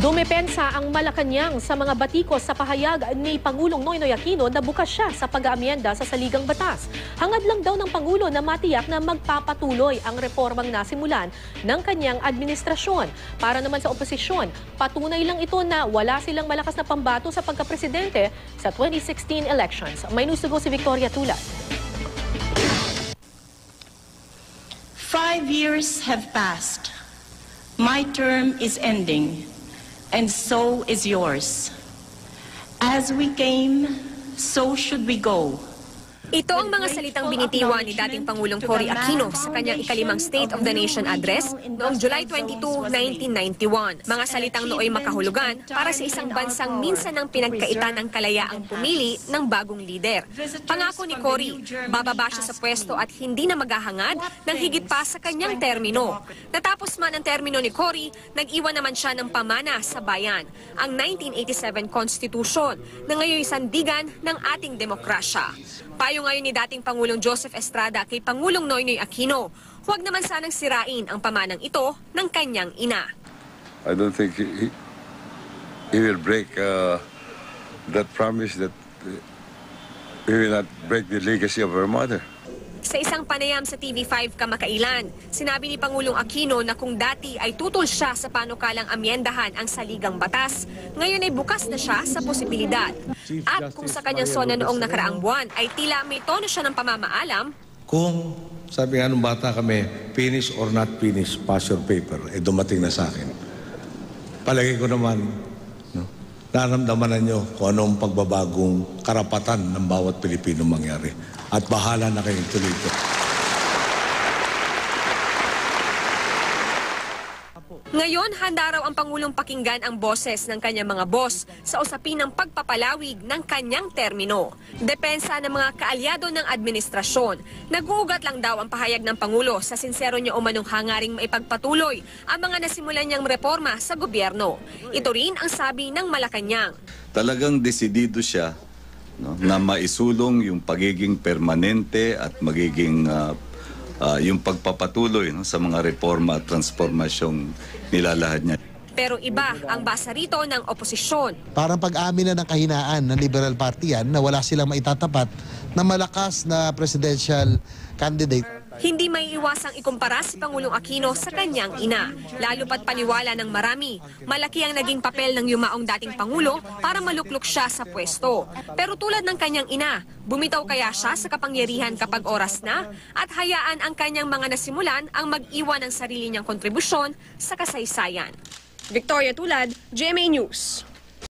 Dumepensa ang Malacanang sa mga batikos sa pahayag ni Pangulong Noynoy Aquino na bukas siya sa pag-aamyenda sa saligang batas. Hangad lang daw ng Pangulo na matiyak na magpapatuloy ang reformang nasimulan ng kanyang administrasyon. Para naman sa oposisyon, patunay lang ito na wala silang malakas na pambato sa pagkapresidente sa 2016 elections. May news to go si Victoria Tulad. 5 years have passed. My term is ending. And so is yours. As we came, so should we go. Ito ang mga salitang binitiwan ni dating Pangulong Cory Aquino sa kanyang ikalimang State of the Nation Address noong July 22, 1991. Mga salitang nooy makahulugan para sa isang bansang minsan ang pinagkaitan ng kalayaang pumili ng bagong lider. Pangako ni Cory, bababa siya sa pwesto at hindi na maghahangad ng higit pa sa kanyang termino. Natapos man ang termino ni Cory, nag-iwan naman siya ng pamana sa bayan, ang 1987 Constitution na ngayon sandigan ng ating demokrasya. Payo ngayon ni dating Pangulong Joseph Estrada kay Pangulong Noynoy Aquino, huwag naman sanang sirain ang pamanang ito ng kanyang ina. I don't think he will break that promise that he will not break the legacy of her mother. Sa isang panayam sa TV5 kamakailan, sinabi ni Pangulong Aquino na kung dati ay tutol siya sa panukalang amyendahan ang saligang batas, ngayon ay bukas na siya sa posibilidad. At kung sa kanyang sona noong nakaraang buwan ay tila may tono siya ng pamamaalam, kung sabi nga nung bata kami, finish or not finish, pass your paper, dumating na sa akin. Palagi ko naman, naramdaman ninyo kung anong pagbabagong karapatan ng bawat Pilipino mangyari. At bahala na kayong tuloy ito. Ngayon, handa raw ang Pangulong pakinggan ang boses ng kanyang mga boss sa usapin ng pagpapalawig ng kanyang termino. Depensa ng mga kaalyado ng administrasyon. Nag-uugat lang daw ang pahayag ng Pangulo sa sinsero niya umanong hangaring maipagpatuloy ang mga nasimulan niyang reforma sa gobyerno. Ito rin ang sabi ng Malacanang. Talagang desidido siya na maisulong yung pagiging permanente at magiging yung pagpapatuloy sa mga reforma at transformasyong nilalahad niya. Pero iba ang basa rito ng oposisyon. Parang pag-amin na ng kahinaan ng Liberal Party yan na wala silang maitatapat na malakas na presidential candidate. Hindi may iwasang ikumpara si Pangulong Aquino sa kanyang ina. Lalo pat paniwala ng marami, malaki ang naging papel ng yumaong dating Pangulo para maluklok siya sa pwesto. Pero tulad ng kanyang ina, bumitaw kaya siya sa kapangyarihan kapag oras na at hayaan ang kanyang mga nasimulan ang mag-iwan ng sarili niyang kontribusyon sa kasaysayan. Victoria Tulad, GMA News.